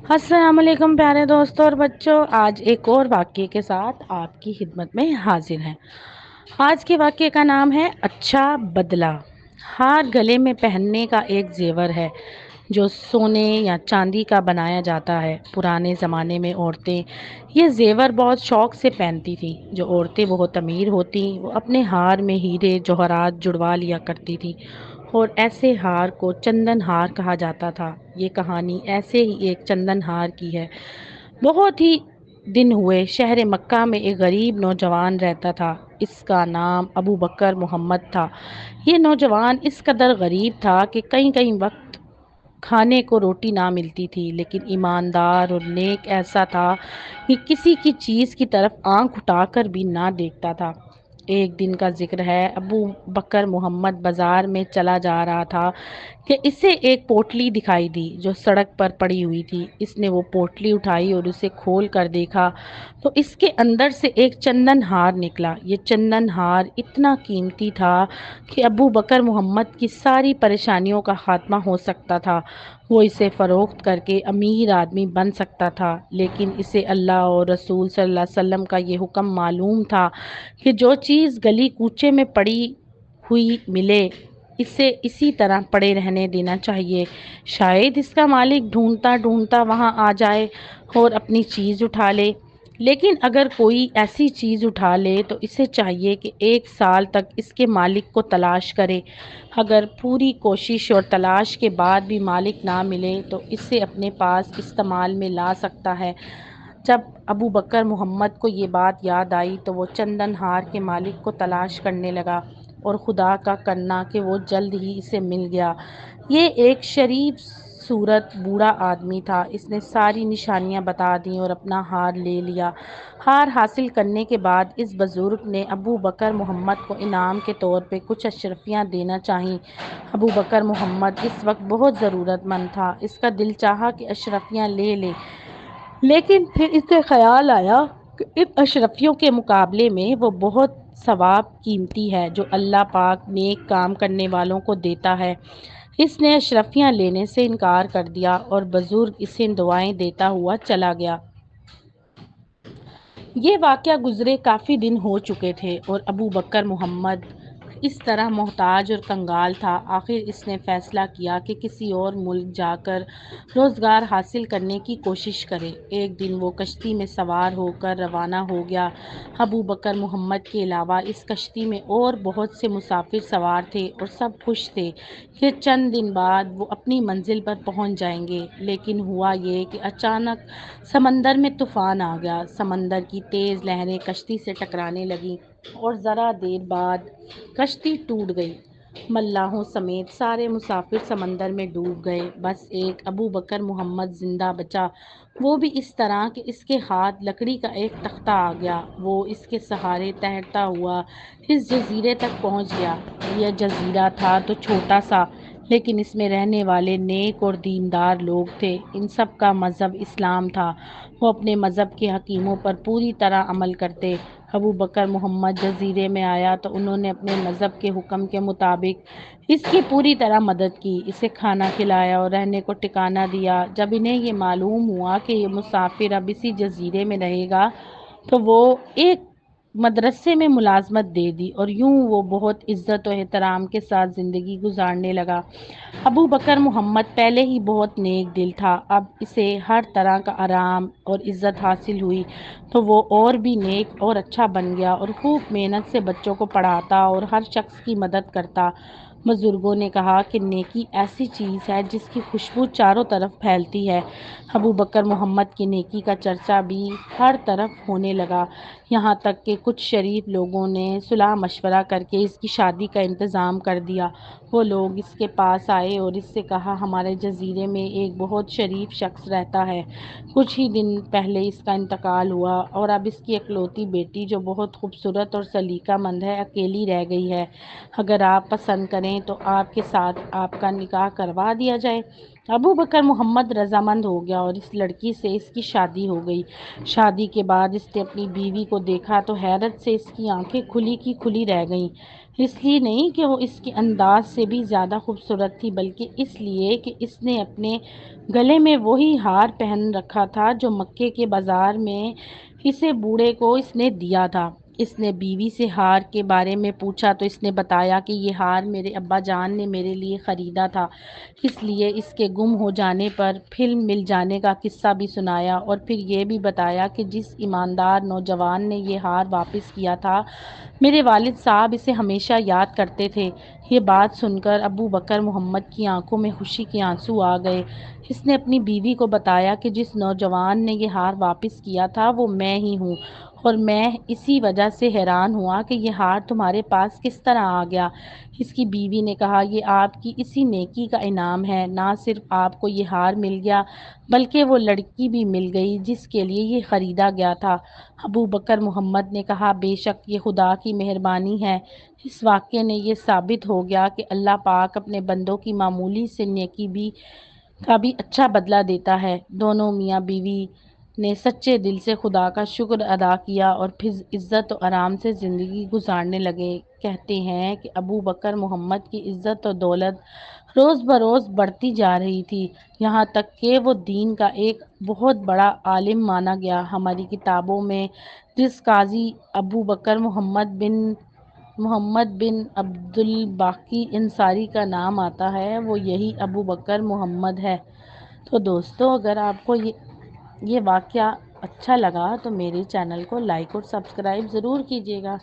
السلام علیکم پیارے دوستوں اور بچوں، آج ایک اور واقعے کے ساتھ آپ کی خدمت میں حاضر ہیں۔ آج کے واقعے کا نام ہے اچھا بدلہ۔ ہار گلے میں پہننے کا ایک زیور ہے جو سونے یا چاندی کا بنایا جاتا ہے۔ پرانے زمانے میں عورتیں یہ زیور بہت شوق سے پہنتی تھیں۔ جو عورتیں بہت امیر ہوتی وہ اپنے ہار میں ہیرے جوہرات جڑوا لیا کرتی تھی اور ایسے ہار کو چندن ہار کہا جاتا تھا۔ یہ کہانی ایسے ہی ایک چندن ہار کی ہے۔ بہت ہی دن ہوئے شہر مکہ میں ایک غریب نوجوان رہتا تھا۔ اس کا نام ابو بکر محمد تھا۔ یہ نوجوان اس قدر غریب تھا کہ کئی کئی وقت کھانے کو روٹی نہ ملتی تھی، لیکن ایماندار اور نیک ایسا تھا کہ کسی کی چیز کی طرف آنکھ اٹھا کر بھی نہ دیکھتا تھا۔ ایک دن کا ذکر ہے، ابو بکر محمد بازار میں چلا جا رہا تھا کہ اسے ایک پوٹلی دکھائی دی جو سڑک پر پڑی ہوئی تھی۔ اس نے وہ پوٹلی اٹھائی اور اسے کھول کر دیکھا تو اس کے اندر سے ایک چندن ہار نکلا۔ یہ چندن ہار اتنا قیمتی تھا کہ ابو بکر محمد کی ساری پریشانیوں کا خاتمہ ہو سکتا تھا۔ وہ اسے فروخت کر کے امیر آدمی بن سکتا تھا، لیکن اسے اللہ اور رسول صلی اللہ علیہ وسلم کا یہ حکم معلوم تھا کہ جو چیز گلی کوچے میں پڑی ہوئی ملے اسے اسی طرح پڑے رہنے دینا چاہیے۔ شاید اس کا مالک ڈھونڈتا ڈھونڈتا وہاں آ جائے اور اپنی چیز اٹھا لے، لیکن اگر کوئی ایسی چیز اٹھا لے تو اسے چاہیے کہ 1 سال تک اس کے مالک کو تلاش کرے۔ اگر پوری کوشش اور تلاش کے بعد بھی مالک نہ ملے تو اسے اپنے پاس استعمال میں لا سکتا ہے۔ جب ابو بکر محمد کو یہ بات یاد آئی تو وہ چندن ہار کے مالک کو تلاش کرنے لگا، اور خدا کا کرنا کہ وہ جلد ہی اسے مل گیا۔ یہ ایک شریف صورت بوڑھا آدمی تھا۔ اس نے ساری نشانیاں بتا دیں اور اپنا ہار لے لیا۔ ہار حاصل کرنے کے بعد اس بزرگ نے ابو بکر محمد کو انعام کے طور پہ کچھ اشرفیاں دینا چاہی۔ ابو بکر محمد اس وقت بہت ضرورت مند تھا۔ اس کا دل چاہا کہ اشرفیاں لے لے، لیکن پھر اسے خیال آیا کہ ان اشرفیوں کے مقابلے میں وہ بہت ثواب قیمتی ہے جو اللہ پاک نیک کام کرنے والوں کو دیتا ہے۔ اس نے اشرفیاں لینے سے انکار کر دیا اور بزرگ اسے دعائیں دیتا ہوا چلا گیا۔ یہ واقعہ گزرے کافی دن ہو چکے تھے اور ابو بکر محمد اس طرح محتاج اور کنگال تھا۔ آخر اس نے فیصلہ کیا کہ کسی اور ملک جا کر روزگار حاصل کرنے کی کوشش کرے۔ ایک دن وہ کشتی میں سوار ہو کر روانہ ہو گیا۔ ابو بکر محمد کے علاوہ اس کشتی میں اور بہت سے مسافر سوار تھے اور سب خوش تھے کہ چند دن بعد وہ اپنی منزل پر پہنچ جائیں گے، لیکن ہوا یہ کہ اچانک سمندر میں طوفان آ گیا۔ سمندر کی تیز لہریں کشتی سے ٹکرانے لگیں اور ذرا دیر بعد کشتی ٹوٹ گئی۔ ملاحوں سمیت سارے مسافر سمندر میں ڈوب گئے، بس ایک ابو بکر محمد زندہ بچا، وہ بھی اس طرح کہ اس کے ہاتھ لکڑی کا ایک تختہ آ گیا۔ وہ اس کے سہارے تیرتا ہوا اس جزیرے تک پہنچ گیا۔ یہ جزیرہ تھا تو چھوٹا سا، لیکن اس میں رہنے والے نیک اور دیندار لوگ تھے۔ ان سب کا مذہب اسلام تھا۔ وہ اپنے مذہب کے حکموں پر پوری طرح عمل کرتے۔ ابو بکر محمد جزیرے میں آیا تو انہوں نے اپنے مذہب کے حکم کے مطابق اس کی پوری طرح مدد کی، اسے کھانا کھلایا اور رہنے کو ٹھکانہ دیا۔ جب انہیں یہ معلوم ہوا کہ یہ مسافر اب اسی جزیرے میں رہے گا تو وہ ایک مدرسے میں ملازمت دے دی اور یوں وہ بہت عزت و احترام کے ساتھ زندگی گزارنے لگا۔ ابو بکر محمد پہلے ہی بہت نیک دل تھا، اب اسے ہر طرح کا آرام اور عزت حاصل ہوئی تو وہ اور بھی نیک اور اچھا بن گیا اور خوب محنت سے بچوں کو پڑھاتا اور ہر شخص کی مدد کرتا۔ بزرگوں نے کہا کہ نیکی ایسی چیز ہے جس کی خوشبو چاروں طرف پھیلتی ہے۔ ابو بکر محمد کی نیکی کا چرچا بھی ہر طرف ہونے لگا، یہاں تک کہ کچھ شریف لوگوں نے صلاح مشورہ کر کے اس کی شادی کا انتظام کر دیا۔ وہ لوگ اس کے پاس آئے اور اس سے کہا، ہمارے جزیرے میں ایک بہت شریف شخص رہتا ہے، کچھ ہی دن پہلے اس کا انتقال ہوا اور اب اس کی اکلوتی بیٹی جو بہت خوبصورت اور سلیقہ مند ہے اکیلی رہ گئی ہے۔ اگر آپ پسند کریں تو آپ کے ساتھ آپ کا نکاح کروا دیا جائے۔ ابو بکر محمد رضامند ہو گیا اور اس لڑکی سے اس کی شادی ہو گئی۔ شادی کے بعد اس نے اپنی بیوی کو دیکھا تو حیرت سے اس کی آنکھیں کھلی کی کھلی رہ گئیں۔ اس لیے نہیں کہ وہ اس کے انداز سے بھی زیادہ خوبصورت تھی، بلکہ اس لیے کہ اس نے اپنے گلے میں وہی ہار پہن رکھا تھا جو مکے کے بازار میں اسے بوڑھے کو اس نے دیا تھا۔ اس نے بیوی سے ہار کے بارے میں پوچھا تو اس نے بتایا کہ یہ ہار میرے ابا جان نے میرے لیے خریدا تھا۔ اس لیے اس کے گم ہو جانے پر پھر مل جانے کا قصہ بھی سنایا اور پھر یہ بھی بتایا کہ جس ایماندار نوجوان نے یہ ہار واپس کیا تھا، میرے والد صاحب اسے ہمیشہ یاد کرتے تھے۔ یہ بات سن کر ابو بکر محمد کی آنکھوں میں خوشی کے آنسو آ گئے۔ اس نے اپنی بیوی کو بتایا کہ جس نوجوان نے یہ ہار واپس کیا تھا وہ میں ہی ہوں، اور میں اسی وجہ سے حیران ہوا کہ یہ ہار تمہارے پاس کس طرح آ گیا۔ اس کی بیوی نے کہا، یہ آپ کی اسی نیکی کا انعام ہے۔ نہ صرف آپ کو یہ ہار مل گیا بلکہ وہ لڑکی بھی مل گئی جس کے لیے یہ خریدا گیا تھا۔ ابو بکر محمد نے کہا، بے شک یہ خدا کی مہربانی ہے۔ اس واقعے نے یہ ثابت ہو گیا کہ اللہ پاک اپنے بندوں کی معمولی سے نیکی کا بھی اچھا بدلہ دیتا ہے۔ دونوں میاں بیوی نے سچے دل سے خدا کا شکر ادا کیا اور پھر عزت و آرام سے زندگی گزارنے لگے۔ کہتے ہیں کہ ابو بکر محمد کی عزت و دولت روز بروز بڑھتی جا رہی تھی، یہاں تک کہ وہ دین کا ایک بہت بڑا عالم مانا گیا۔ ہماری کتابوں میں جس قاضی ابو بکر محمد بن عبد الباقی انصاری کا نام آتا ہے وہ یہی ابو بکر محمد ہے۔ تو دوستو، اگر آپ کو یہ واقعہ اچھا لگا تو میرے چینل کو لائک اور سبسکرائب ضرور کیجیے گا۔